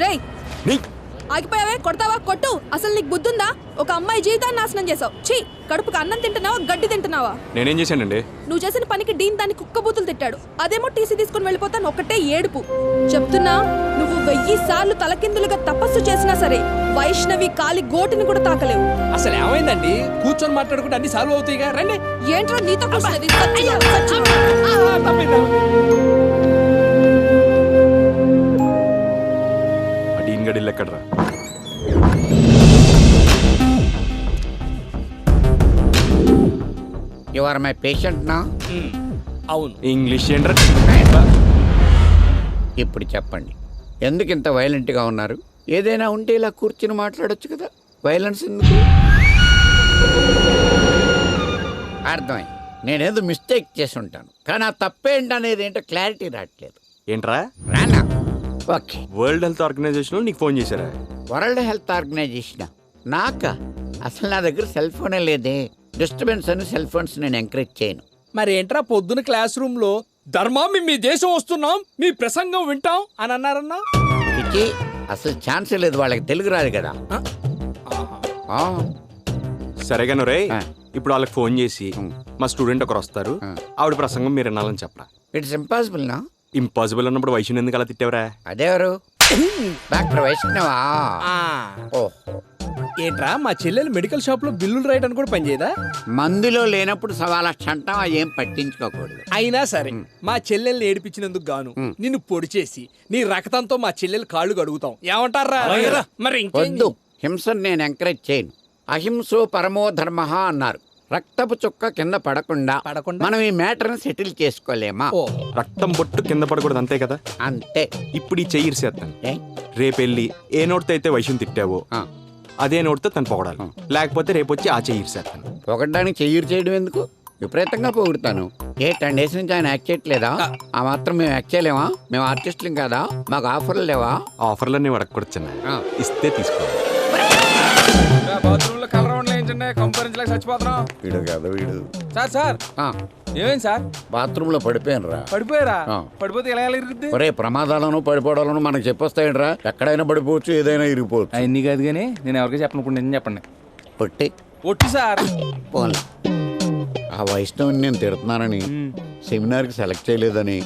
రేయ్ ఆగిపోయావే, కొడతావా? కొట్టు. అసలు నీకు బుద్ధుందా? ఒక అమ్మాయి జీవితాన్ని నాశనం చేసావు. ఛీ, కడుపుకి అన్నం తింటున్నావా, గడ్డి తింటున్నావా? నేనేం చేశానండి? నువ్వు చేసిన పనికి డీన్ దాన్ని కుక్క బూతులు తిట్టాడు. అదేమో టీసీ తీసుకుని వెళ్ళిపోతాను ఒకటే ఏడుపు. చెప్తున్నా, నువ్వు 1000 సార్లు తలకిందులుగా తపస్సు చేసినా సరే వైష్ణవి కాలి గోటిని కూడా తాకలేవు. అసలు ఏమైందండి? కూర్చొని మాట్లాడుకుంటే అన్ని సాల్వ్ అవుతాయిగా. రండి. ఏంట్రా నీతో కూర్చున్నది? డీన్ గడి ఎక్కడరా? యు ఆర్ మై పేషెంట్ నా? అవును. ఇంగ్లీష్ ఏంట్రా? ఇప్పుడు చెప్పండి, ఎందుకు ఇంత వైలెంట్గా ఉన్నారు? ఏదైనా ఉంటే ఇలా కూర్చుని మాట్లాడొచ్చు కదా, వైలెన్స్ ఎందుకు? అర్థమైంది, నేనేదో మిస్టేక్ చేసి ఉంటాను, కానీ ఆ తప్పేంటనేది ఏంటో క్లారిటీ రావట్లేదు. ఏంట్రా? Rana? Okay. World Health Organization నీకు ఫోన్ చేశారా? వరల్డ్ హెల్త్ ఆర్గనైజేషన్ నాకా? అసలు నా దగ్గర సెల్ ఫోనే లేదే. డిస్టర్బెన్స్ అని సెల్ ఫోన్స్ నేను ఎంకరేజ్ చేయను. మరి ఏంట్రా పొద్దున క్లాస్ రూమ్ లో ధర్మా మీ దేశం వస్తున్నాం, మీ ప్రసంగం వింటాం అని అన్నారన్నా? ఇది అసలు ఛాన్సే లేదు, వాళ్ళకి తెలుగు రాదు కదా. సరేగాను రే, ఇప్పుడు వాళ్ళకి ఫోన్ చేసి మా స్టూడెంట్ ఒకరు వస్తారు, ఆవిడ ప్రసంగం మీరు వినాలని చెప్పరా? ఇట్స్ ఇంపాసిబుల్ నా? ఇంపాసిబుల్ అన్నప్పుడు వైష్ణవి ఎందుకు అలా తిట్టావరా? అదేవరు? డాక్టర్ వైష్ణవా? ఓ, ఏంట్రా మా చెల్లెలు మెడికల్ షాప్ లో బిల్లులు రాయడానికి కూడా పనిచేయదా? మందులో లేనప్పుడు సవాలా చంటం ఏం పట్టించుకోకూడదు. అయినా సరే మా చెల్లెల్ని ఏడిపించినందుకు గాను నిన్ను పొడి చేసి నీ రక్తంతో మా చెల్లెలు కాళ్ళు కడుగుతాం. ఏమంటారా? మరి వద్దు, హింసను నేను ఎంకరేజ్ చేయను. అహింసో పరమో ధర్మ అన్నారు. రక్తపు చుక్క కింద పడకుండా మనం ఈ మ్యాటర్ని సెటిల్ చేసుకోలేమా? రక్తం బొట్టు కింద పడకూడదు, అంతే కదా? అంతే. ఇప్పుడు ఈ చెయ్యి ఇరిసేస్తాను. రేపెళ్ళి ఏ నోటితో అయితే వైష్ణవి తిట్టావో అదే నోటితో తను పొగడాలి, లేకపోతే రేపు వచ్చి ఆ చెయ్యి ఇరిసేస్తాను. పొగడ్డానికి చెయ్యి చేయడం ఎందుకు? విపరీతంగా పొగుడుతాను. 10 డేస్ నుంచి ఆయన యాక్ట్ చేయట్లేదా? ఆ మాత్రం మేము యాక్ట్ చేయలేమా? మేము ఆర్టిస్టులం కదా, మాకు ఆఫర్లు లేవా? ఆఫర్లన్నీ అడగకూడదు, ఇస్తే తీసుకోవాలి. ఏమైంది సార్? బాత్రూమ్ లో పడిపోయాను రా. పడిపోయారా? పడిపోతే ఎలా ఇరుగుద్ది? ఒరే, ప్రమాదాలను పడిపోవడాలను మనకు చెప్పొస్తాయంట్రా. ఎక్కడైనా పడిపోవచ్చు, ఏదైనా ఇరిగిపోవచ్చు. అన్ని కాదు కానీ నేను ఎవరికి చెప్పను, నేను చెప్పండి. పొట్టి ఒట్టి సార్. పోన్లే, ఆ వైష్ణవిని నేను తిడుతున్నానని, సెమినార్కి సెలెక్ట్ చేయలేదని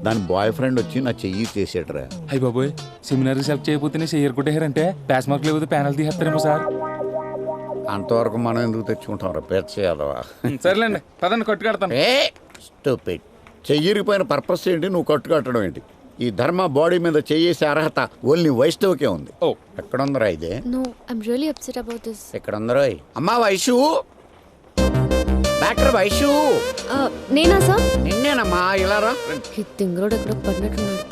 దాని బాయ్ ఫ్రెండ్ వచ్చి నా చెయ్యి చేసాడురా. అయ్యి బాబోయ్, సెమినార్కి సెలెక్ట్ చేయకపోతే చెయ్యరు కొట్టేయారంటే పాస్ మార్క్ లేకపోతే ప్యానల్ తీసేస్తారేమో సార్. అంతవరకు మనం ఎందుకు తెచ్చుకుంటాం రా పేర్చ యాదవా? సర్లేండి, పదండి కట్టు కడతాను. స్టూపిడ్. చెయ్యిరిపోయిన పర్పస్ ఏంటి, నువ్వు కట్టు కట్టడం ఏంటి? ఈ ధర్మ బాడీ మీద చేసే అర్హత ఓన్లీ వైష్ణవ్కే ఉంది. ఓ, ఎక్కడ ఉందరా ఇదే? No, I'm really upset about this. ఎక్కడ ఉందరో? అమ్మా వైషు, డాక్టర్ వైషు. నేనా సార్? నిన్నేనమ్మా, ఇలా రా. ఈ తింగరోడు ఎక్కడో పడినట్టున్నాడు.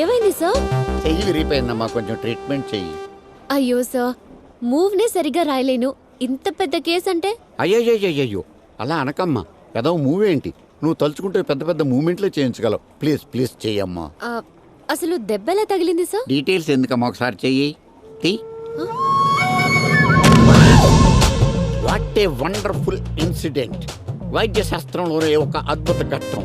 ఏమైంది సార్? చెయ్యి విరిగిపోయిందమ్మా, కొంచెం ట్రీట్మెంట్ చెయ్యి. అయ్యో సార్, మూవ్ నే సరిగా రాయలేను. ఇంత పెద్ద కేసు అంటే? అయ్యో, అలా అనకమ్మా. ఏదో మూవ్ ఏంటి, నువ్వు తలుచుకుంటే పెద్ద పెద్ద మూమెంట్లే చేయించగలవు. Please please చెయ్యమ్మా. అసలు దెబ్బలా తగిలింది సార్? డీటెయిల్స్ ఎందుకమ్మా, ఒకసారి చెయ్యి. What a wonderful incident. వైద్య శాస్త్రంలోనే ఒక అద్భుత ఘట్టం.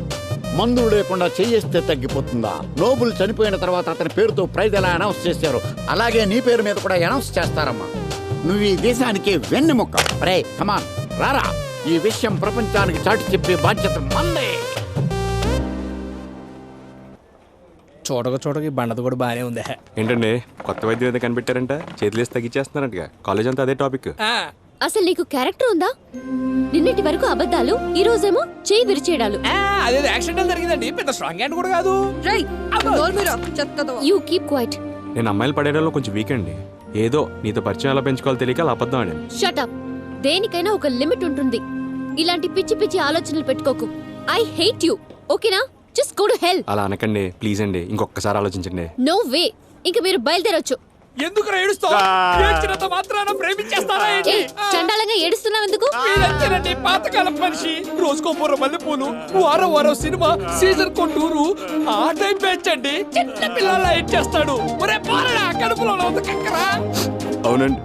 మందులు లేకుండా చేయిస్తే తగ్గిపోతుందా? నోబుల్ చనిపోయిన తర్వాత అతని పేరుతో ప్రైజ్ ఎలా అనౌన్స్ చేశారు, అలాగే నీ పేరు మీద కూడా అనౌన్స్ చేస్తారమ్మా. నువ్వు ఈ దేశానికి వెన్నెముక్క. రే కమాన్, రారా. ఈ విషయం ప్రపంచానికి చాటి చెప్పే బాధ్యత మందే. చూడక బండది కూడా బానే ఉంది. ఏంటండి కొత్త వైద్యం ఏదో కనిపెట్టారంట, చేతులేసి తగ్గించేస్తున్నారంటగా. కాలేజ్ అంతా అదే టాపిక్. అసలు నీకు క్యారెక్టర్ ఉందా? నిన్నటి వరకు అబద్ధాలు, ఈ రోజేమో చేయి విరిచేయడాలు. అదే యాక్సిడెంట్ జరిగిందండి, పెద్ద స్ట్రాంగ్ హ్యాండ్ కూడా కాదు. You keep quiet. నేను అమ్మాయిలు పడేయడంలో కొంచెం వీక్ అండి. ఏదో నీతో పరిచయం ఎలా పెంచుకోవాలో తెలియక అలా అబద్ధం అండి. Shut up. దేనికైనా ఒక లిమిట్ ఉంటుంది. ఇలాంటి పిచ్చి పిచ్చి ఆలోచనలు పెట్టుకోకు. I hate you. ఓకేనా? Just go to hell. అలా అనకండి ప్లీజ్ అండి, ఇంకొకసారి ఆలోచించండి. No way. ఇంక మీరు బయలుదేరొచ్చు. ఎందుకు ఏడుస్తావు? ఏడ్చినంత మాత్రాన ప్రేమించేస్తారా ఏంటి? చండాలంగా ఏడుస్తున్నావు ఎందుకు? మీరంతేనండి పాతకాలం మనిషి. రోజుకో పూర మల్లెపూలు, వారం సినిమా, సీజన్ కో టూరు, ఆ టైం పెంచండి. చిన్న పిల్లల ఏడ్చేస్తాడు. ఒరే పారడా, కడుపులో ఉంది కక్కరా. అవునండి,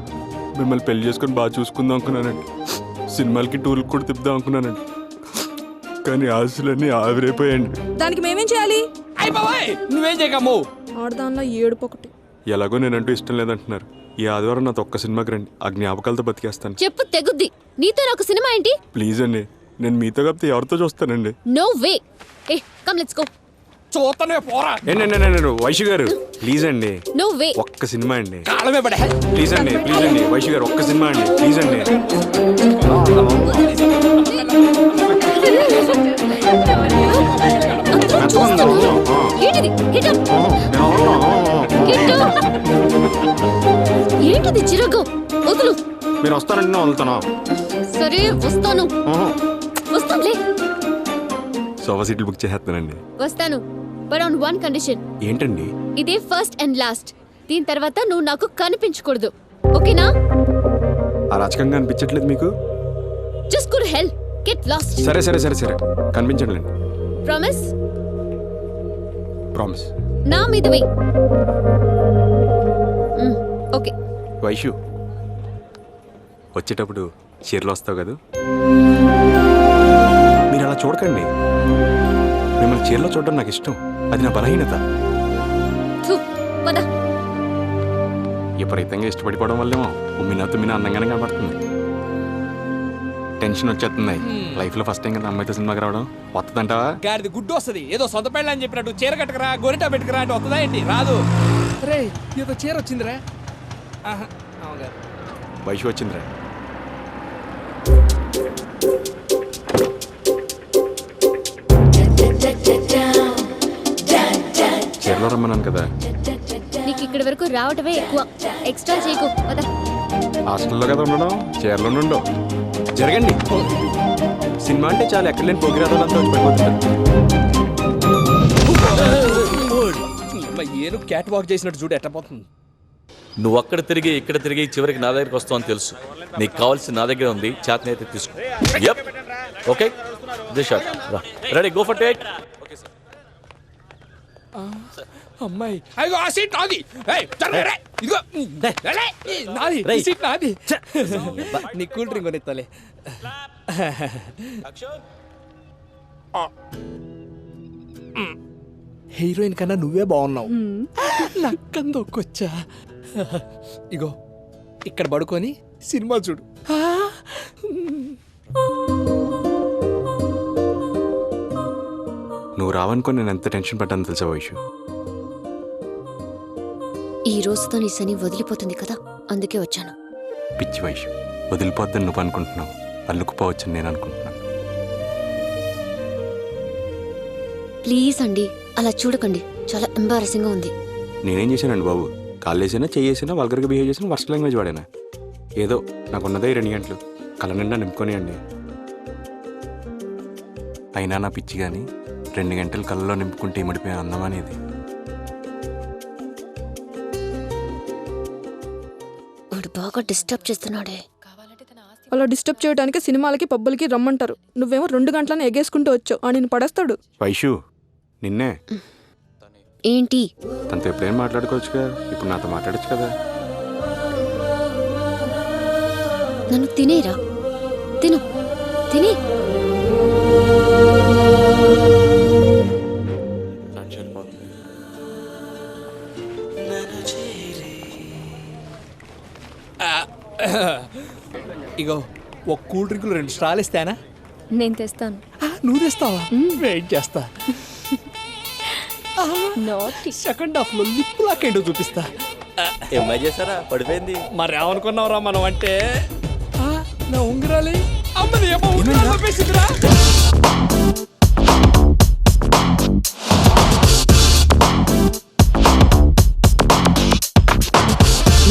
మిమ్మల్ని పెళ్లి చేసుకుని బాగా చూసుకుందాం అనుకున్నానండి. సినిమాలకి టూర్కి కూడా తిప్పుదాం అనుకున్నానండి. కానీ ఆశలన్నీ ఆవిరైపోయాయండి. దానికి మేమేం చేయాలి? అయ్య బాబాయ్, నువ్వేం చేయకమ్ము. ఆడదానిలో ఏడుపు ఒకటి. ఎలాగో నేనంటూ ఇష్టం లేదంటున్నారు. ఈ ఆదివారం నాతో ఒక్క సినిమాకి రండి, ఆ జ్ఞాపకాలతో బతికేస్తాను. చెప్పు తెగుద్ది. నీతో నాకు సినిమా ఏంటి? ప్లీజ్ అండి, నేను మీతో కాకపోతే ఎవరితో చూస్తానండి. No way. ఏ కమ్ లెట్స్ గో. చూతనే పోరా. నేను వైషు గారు ప్లీజ్ అండి, నో వే. ఒక్క సినిమా అండి. కాలమే పడే. ప్లీజ్ అండి వైషు గారు ఒక్క సినిమా అండి, ప్లీజ్ అండి. ఏంటిది? Hit up. Hit up. ఏంటిది చిరగు? వదులు. మీరు వస్తానండి, నేను వదులుతాను. సరే వస్తాను. వస్తానులే. సోఫా సీట్లు బుక్ చేసేస్తానండి. వస్తాను. But on one condition. ఏంటండి? ఇదే ఫస్ట్ అండ్ లాస్ట్. దీని తర్వాత నువ్వు నాకు కనిపించకూడదు. ఓకేనా? ఆ రాజకంగా అనిపించట్లేదు మీకు? Just go to hell. Get lost. సరే సరే సరే సరే కనిపించండి. ప్రామిస్? ప్రామిస్. నా మీద వెయ్. ఓకే. వైషు వచ్చేటప్పుడు చీరలు వస్తావు కదా, మీరు అలా చూడకండి. మిమ్మల్ని చీరలో చూడడం నాకు ఇష్టం, అది నా బలహీనత. థు, పద. విపరీతంగా ఇష్టపడిపోవడం వల్లేమో ఉమ్మినా తుమ్మినా అందంగానే కనబడుతుంది. టెన్షన్ వచ్చేస్తుంది. లైఫ్ లో ఫస్ట్ టైం కదా అమ్మాయితో సినిమాకి రావడం. వస్తుందంటావా? గాడిది గుడ్డు వస్తుంది. ఏదో సొంత పెళ్ళి అని చెప్పినట్టు చీర కట్టుకురా, గొరిటా పెట్టుకురా అంటే వస్తుందా ఏంటి? రాదు. రే ఏదో చీర వచ్చిందిరా. వైషు వచ్చిందిరా. చీరలో రమ్మన్నాను కదా. నీకు ఇక్కడి వరకు రావటమే ఎక్కువ. ఎక్స్ట్రా చేయకు. పద. హాస్టల్లో కదా ఉండడం, చీరలో ఉండవు. జరగండి. సినిమా అంటే చాలా ఎక్కడ లేని పోగిరాదంతా పడిపోతుంది. ఏను క్యాట్ వాక్ చేసినట్టు చూడు ఎట్ట పోతుంది. నువ్వు అక్కడ తిరిగి ఇక్కడ తిరిగి చివరికి నా దగ్గరికి వస్తావు అని తెలుసు. నీకు కావాల్సిన నా దగ్గర ఉంది, చేతనైతే తీసుకో. యప్ ఓకే, దిస్ షాట్ రా. Ready, go for take. అమ్మాయి అయ్యో ఆ సీట్ నాది. ఏయ్ చర్రే రే ఇదిగో లే నాది ఈ సీట్ నాది. నీ కూల్ డ్రింక్ కొనిస్తాలే. హీరోయిన్ కన్నా నువ్వే బాగున్నావు. నక్కందొక్కొచ్చా. ఇగో ఇక్కడ పడుకొని సినిమా చూడు. నువ్వు రావనుకో నేను ఎంత టెన్షన్ పడ్డాను తెలుసా వైషు. ఈ రోజుతో నీ శని వదిలిపోతుంది కదా, అందుకే వచ్చాను. పిచ్చి వైషు, వదిలిపోద్దని నువ్వు అనుకుంటున్నావు, అల్లుకుపోవచ్చని నేను అనుకుంటున్నాను. ప్లీజ్ అండి, అలా చూడకండి. చాలా ఎంబారసింగ్ గా ఉంది. నేనేం చేశానండి బాబు? కాళ్ళు వేసినా, చెయ్యేసినా, వల్గర్గా బిహేవ్ చేసినా, వర్స్ట్ లాంగ్వేజ్ వాడేనా? ఏదో నాకున్నదే 2 గంటలు కళ్ళ నిండా నింపుకొనియండి. అయినా నా పిచ్చి కానీ 2 గంటలు కళ్ళలో నింపుకుంటే ఇమిడిపోయే అందం అనేది. వాడు బాగా డిస్టర్బ్ చేస్తున్నాడే. అలా డిస్టర్బ్ చేయడానికి సినిమాలకి పబ్బులకి రమ్మంటారు. నువ్వేమో 2 గంటలను ఎగేసుకుంటూ వచ్చావు. ఆ నేను పడేస్తాడు. వైషు నిన్నే. ఏంటి? తనతో ఎప్పుడైనా మాట్లాడుకోవచ్చుగా, ఇప్పుడు నాతో మాట్లాడచ్చు కదా. నన్ను తినేరా, తిను, తినే. ఇగో ఒక కూల్ డ్రింకులు 2 స్ట్రాలు ఇస్తానా? నేను తెస్తాను. నువ్వు తెస్తావా? వెయిట్ చేస్తా. సెకండ్ హాఫ్ లో లిప్ లాక్ ఏంటో చూపిస్తా. ఏమై చేశారా? పడిపోయింది. మరి ఏమనుకున్నావురా మనం అంటే? నా ఉంగరాలి అమ్మది ఏమో ఉంగరాలు వేసిందిరా.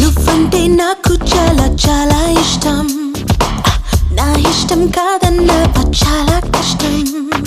నువ్వంటే నాకు చాలా చాలా ఇష్టం. నా ఇష్టం కాదన్న చాలా కష్టం.